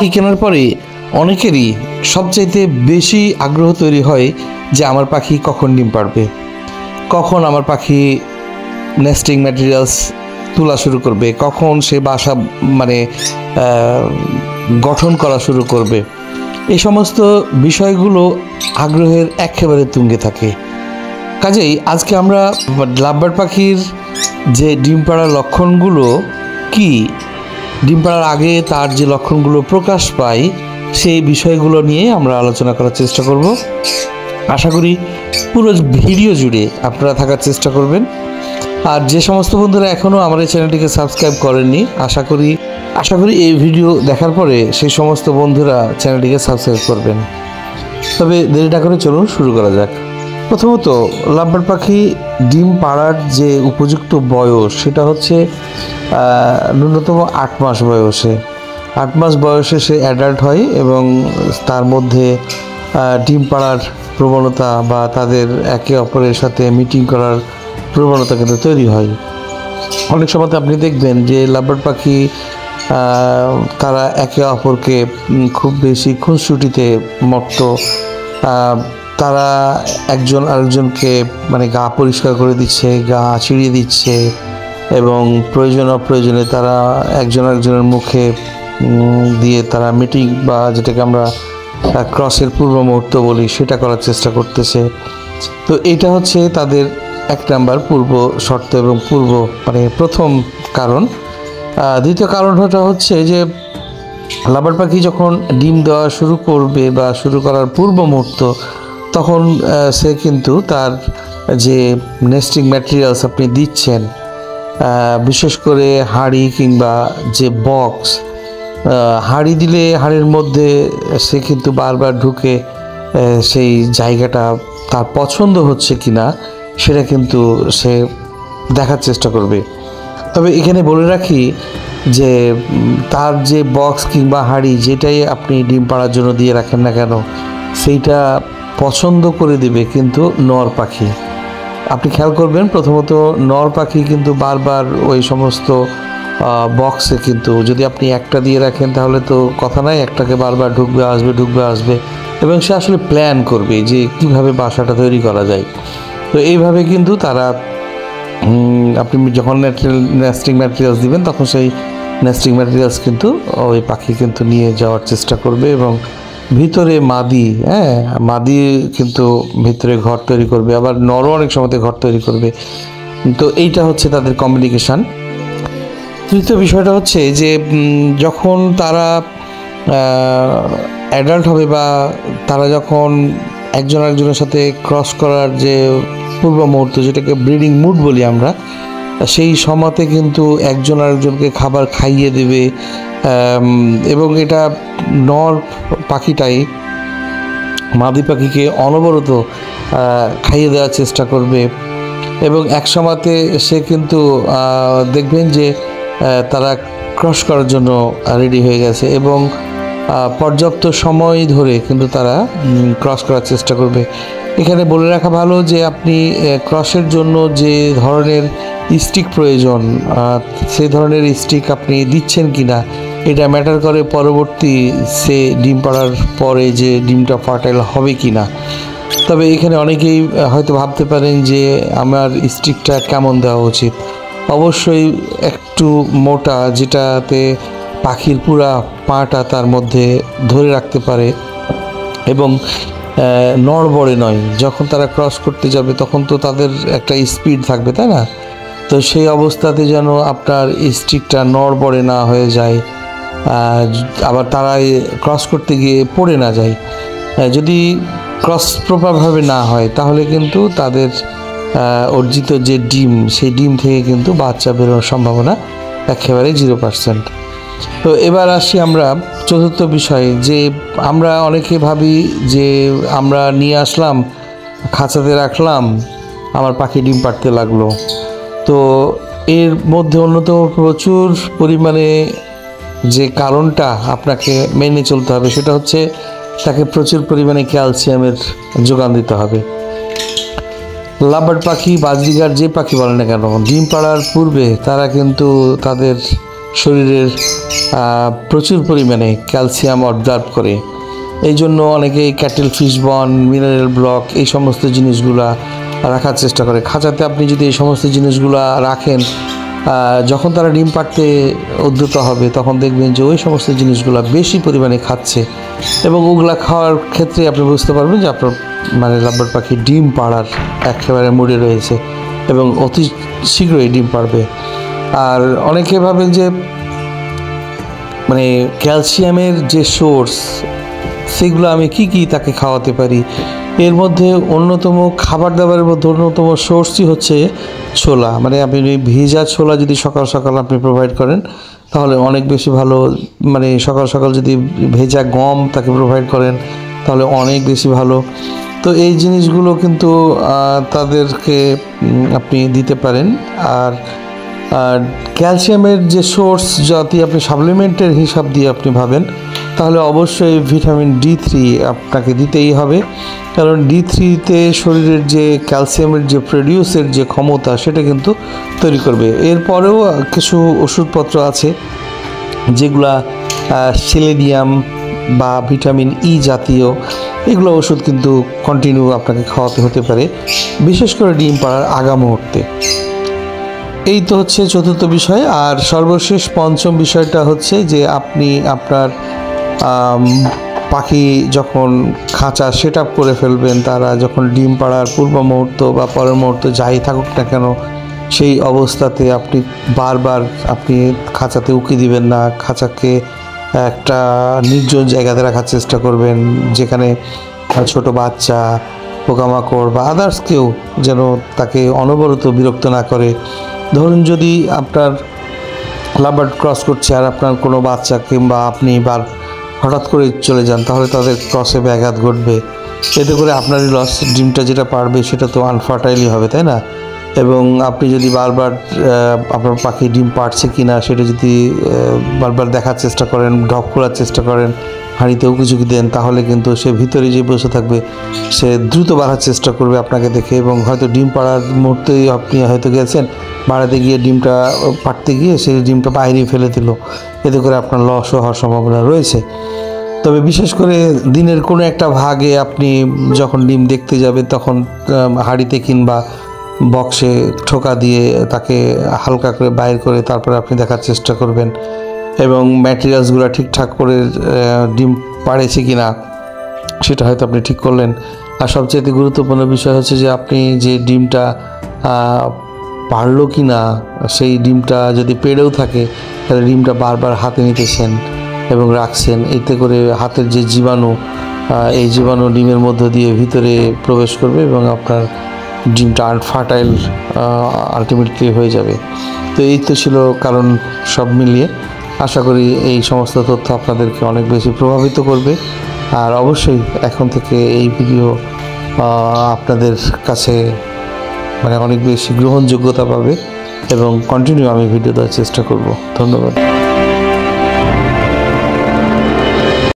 পাখি কেনার পরে অনেকেরই সবচাইতে বেশি আগ্রহ তৈরি হয় যে আমার পাখি কখন ডিম পাড়বে, কখন আমার পাখি নেস্টিং ম্যাটেরিয়ালস তোলা শুরু করবে, কখন সে বাসা গঠন করা শুরু করবে। এই সমস্ত বিষয়গুলো আগ্রহের একেবারে তুঙ্গে থাকে। কাজেই আজকে আমরা লাভবার্ড পাখির যে ডিম পাড়ার লক্ষণগুলো কি, ডিম পাড়ার আগে তার যে লক্ষণগুলো প্রকাশ পায় সেই বিষয়গুলো নিয়ে আমরা আলোচনা করার চেষ্টা করব। আশা করি পুরো ভিডিও জুড়ে আপনারা থাকার চেষ্টা করবেন। আর যে সমস্ত বন্ধুরা এখনও আমার এই চ্যানেলটিকে সাবস্ক্রাইব করেননি, আশা করি এই ভিডিও দেখার পরে সেই সমস্ত বন্ধুরা চ্যানেলটিকে সাবস্ক্রাইব করবেন। তবে দেরি না করে চলুন শুরু করা যাক। প্রথমত, লাভবার্ড পাখি ডিম পাড়ার যে উপযুক্ত বয়স সেটা হচ্ছে ন্যূনতম 8 মাস বয়সে। 8 মাস বয়সে সে অ্যাডাল্ট হয় এবং তার মধ্যে ডিম পাড়ার প্রবণতা বা তাদের একে অপরের সাথে মিটিং করার প্রবণতা কিন্তু তৈরি হয়। অনেক সময় আপনি দেখবেন যে লাভবার্ড পাখি তারা একে অপরকে খুব বেশি খুনসুটিতে মত্ত, তারা একজন আরেকজনকে গা পরিষ্কার করে দিচ্ছে, গা ছিঁড়িয়ে দিচ্ছে এবং প্রয়োজন অপ্রয়োজনে তারা একজন আরেকজনের মুখে দিয়ে তারা মিটিং বা যেটাকে আমরা ক্রসের পূর্ব মুহূর্ত বলি সেটা করার চেষ্টা করতেছে। তো এটা হচ্ছে তাদের 1 নাম্বার পূর্ব শর্ত এবং প্রথম কারণ। দ্বিতীয় কারণটা হচ্ছে যে লাভবার্ড পাখি যখন ডিম দেওয়া শুরু করবে বা শুরু করার পূর্ব মুহূর্ত, তখন সে কিন্তু তার যে নেস্টিং ম্যাটেরিয়ালস আপনি দিচ্ছেন, বিশেষ করে হাঁড়ি কিংবা যে বক্স, হাঁড়ি দিলে হাঁড়ির মধ্যে সে কিন্তু বারবার ঢুকে সেই জায়গাটা তার পছন্দ হচ্ছে কিনা সেটা কিন্তু সে দেখার চেষ্টা করবে। তবে এখানে বলে রাখি যে তার যে বক্স কিংবা হাঁড়ি যেটাই আপনি ডিম পাড়ার জন্য দিয়ে রাখেন না কেন, সেইটা পছন্দ করে দেবে কিন্তু নর পাখি। আপনি খেয়াল করবেন, প্রথমত নর পাখি কিন্তু বারবার ওই সমস্ত বক্সে কিন্তু যদি আপনি একটা দিয়ে রাখেন তাহলে তো কথা নাই, একটাকে বারবার ঢুকবে আসবে এবং সে আসলে প্ল্যান করবে যে কিভাবে বাসাটা তৈরি করা যায়। তো এইভাবে কিন্তু তারা আপনি যখন নেস্টিং ম্যাটেরিয়ালস দিবেন তখন সেই নেস্টিং ম্যাটেরিয়ালস কিন্তু ওই পাখি কিন্তু নিয়ে যাওয়ার চেষ্টা করবে এবং ভিতরে মাদি কিন্তু ভিতরে ঘর তৈরি করবে, আবার নরও অনেক সময় ঘর তৈরি করবে। তো এইটা হচ্ছে তাদের কমিউনিকেশান। তৃতীয় বিষয়টা হচ্ছে যে যখন তারা অ্যাডাল্ট হবে বা তারা যখন একজন আরেকজনের সাথে ক্রস করার যে পূর্ব মুহূর্ত, যেটাকে ব্রিডিং মুড বলি আমরা, সেই সময়তে কিন্তু একজন আরেকজনকে খাবার খাইয়ে দেবে এবং এটা নর পাখিটাই মাদি পাখিকে অনবরত খাইয়ে দেওয়ার চেষ্টা করবে এবং এক সময়তে সে কিন্তু দেখবেন যে তারা ক্রস করার জন্য রেডি হয়ে গেছে এবং পর্যাপ্ত সময় ধরে কিন্তু তারা ক্রস করার চেষ্টা করবে। এখানে বলে রাখা ভালো যে আপনি ক্রসের জন্য যে ধরনের স্টিক প্রয়োজন, সেই ধরনের স্টিক আপনি দিচ্ছেন কিনা এটা ম্যাটার করে পরবর্তী সে ডিম পাড়ার পরে যে ডিমটা ফার্টাইল হবে কিনা। তবে এখানে অনেকেই হয়তো ভাবতে পারেন যে আমার স্টিকটা কেমন দেওয়া উচিত। অবশ্যই একটু মোটা, যেটাতে পাখির পুরা পাটা তার মধ্যে ধরে রাখতে পারে এবং নড়বড়ে নয়। যখন তারা ক্রস করতে যাবে তখন তো তাদের একটা স্পিড থাকবে, তাই না? তো সেই অবস্থাতে যেন আপনার স্টিকটা নড়বড়ে না হয়ে যায়, আবার তারা ক্রস করতে গিয়ে পড়ে না যায়। যদি ক্রস প্রপারভাবে না হয় তাহলে কিন্তু তাদের অর্জিত যে ডিম, সেই ডিম থেকে কিন্তু বাচ্চা বেরোনোর সম্ভাবনা একেবারে 0%। তো এবার আসি আমরা চতুর্থ বিষয়ে, যে আমরা অনেকে ভাবি যে আমরা নিয়ে আসলাম, খাঁচাতে রাখলাম, আমার পাখি ডিম পাড়তে লাগলো। তো এর মধ্যে অন্যতম প্রচুর পরিমাণে যে কারণটা আপনাকে মেনে চলতে হবে সেটা হচ্ছে তাকে প্রচুর পরিমাণে ক্যালসিয়ামের যোগান দিতে হবে। লাভবার্ড পাখি, বাজরিগার, যে পাখি বলে না কেন, ডিম পাড়ার পূর্বে তারা কিন্তু তাদের শরীরের প্রচুর পরিমাণে ক্যালসিয়াম অবজার্ভ করে। এই জন্য অনেকেই ক্যাটেল ফিশ বন, মিনারেল ব্লক এই সমস্ত জিনিসগুলা রাখার চেষ্টা করে। খাঁচাতে আপনি যদি এই সমস্ত জিনিসগুলা রাখেন, যখন তারা ডিম পাড়তে উদ্যত হবে তখন দেখবেন যে ওই সমস্ত জিনিসগুলো বেশি পরিমাণে খাচ্ছে, এবং ওগুলা খাওয়ার ক্ষেত্রে আপনি বুঝতে পারবেন যে আপনার মানে লাভবার্ড পাখি ডিম পাড়ার একেবারে মুডে রয়েছে এবং অতি শীঘ্রই ডিম পাড়বে। আর অনেকে ভাবেন যে মানে ক্যালসিয়ামের যে সোর্স সেগুলো আমি কি তাকে খাওয়াতে পারি। এর মধ্যে অন্যতম খাবার দাবারের মধ্যে অন্যতম সোর্সই হচ্ছে ছোলা। মানে আপনি ভিজা ছোলা যদি সকাল সকাল আপনি প্রোভাইড করেন তাহলে অনেক বেশি ভালো। মানে সকাল সকাল যদি ভেজা গম তাকে প্রোভাইড করেন তাহলে অনেক বেশি ভালো। তো এই জিনিসগুলো কিন্তু তাদেরকে আপনি দিতে পারেন। আর ক্যালসিয়ামের যে সোর্স যদি আপনি সাপ্লিমেন্টের হিসাব দিয়ে আপনি ভাবেন তাহলে অবশ্যই ভিটামিন D3 আপনাকে দিতেই হবে, কারণ D3-তে শরীরের যে ক্যালসিয়ামের যে প্রডিউসের যে ক্ষমতা সেটা কিন্তু তৈরি করবে। এরপরেও কিছু ওষুধপত্র আছে যেগুলা সেলেনিয়াম বা ভিটামিন E জাতীয়, এগুলো ওষুধ কিন্তু কন্টিনিউ আপনাকে খাওয়াতে হতে পারে, বিশেষ করে ডিম পাড়ার আগা মুহূর্তে। এই তো হচ্ছে চতুর্থ বিষয়। আর সর্বশেষ পঞ্চম বিষয়টা হচ্ছে যে আপনি আপনার পাখি যখন খাঁচা সেট আপ করে ফেলবেন, তারা যখন ডিম পাড়ার পূর্ব মুহূর্ত বা পরের মুহূর্ত যাই থাকুক না কেন, সেই অবস্থাতে আপনি বারবার আপনি খাঁচাতে উকি দিবেন না। খাঁচাকে একটা নির্জন জায়গাতে রাখার চেষ্টা করবেন যেখানে ছোট বাচ্চা, পোকামাকড় বা আদার্স কেউ যেন তাকে অনবরত বিরক্ত না করে। ধরুন যদি আপনার লাভবার্ড ক্রস করছে আর আপনার কোনো বাচ্চা কিংবা আপনি হঠাৎ করে চলে যান, তাহলে তাদের ক্রসে ব্যাঘাত ঘটবে, এতে করে আপনারই লস। ডিমটা যেটা পারবে সেটা তো আনফার্টাইলই হবে, তাই না? এবং আপনি যদি বারবার আপনার পাখি ডিম পাড়ছে কি না সেটা যদি বারবার দেখার চেষ্টা করেন, ঢক খোলার চেষ্টা করেন, হাঁড়িতে উকিঝুঁকি দেন, তাহলে কিন্তু সে ভিতরে যে বসে থাকবে সে দ্রুত বাড়ার চেষ্টা করবে আপনাকে দেখে, এবং হয়তো ডিম পাড়ার মুহূর্তেই আপনি হয়তো গেছেন, বাড়াতে গিয়ে ডিমটা পাড়তে গিয়ে সেই ডিমটা বাইরে ফেলে দিল, এতে করে আপনার লস হওয়ার সম্ভাবনা রয়েছে। তবে বিশেষ করে দিনের কোনো একটা ভাগে আপনি যখন ডিম দেখতে যাবেন তখন হাঁড়িতে কিংবা বক্সে ঠোকা দিয়ে তাকে হালকা করে বাইর করে তারপরে আপনি দেখার চেষ্টা করবেন, এবং ম্যাটেরিয়ালসগুলো ঠিকঠাক করে ডিম পাড়েছে কি না সেটা হয়তো আপনি ঠিক করলেন। আর সবচেয়ে গুরুত্বপূর্ণ বিষয় হচ্ছে যে আপনি যে ডিমটা পারলো কি না, সেই ডিমটা যদি পেড়েও থাকে তাহলে ডিমটা বারবার হাতে নিতেছেন এবং রাখছেন, এতে করে হাতের যে জীবাণু, এই জীবাণু ডিমের মধ্য দিয়ে ভিতরে প্রবেশ করবে এবং আপনার ডিমটা আনফার্টাইল আলটিমেটলি হয়ে যাবে। তো এই তো ছিল কারণ। সব মিলিয়ে আশা করি এই সমস্ত তথ্য আপনাদেরকে অনেক বেশি প্রভাবিত করবে। আর অবশ্যই এখন থেকে এই ভিডিও আপনাদের কাছে মানে অনেক বেশি গ্রহণযোগ্যতা পাবে এবং কন্টিনিউ আমি ভিডিও দেওয়ার চেষ্টা করব। ধন্যবাদ।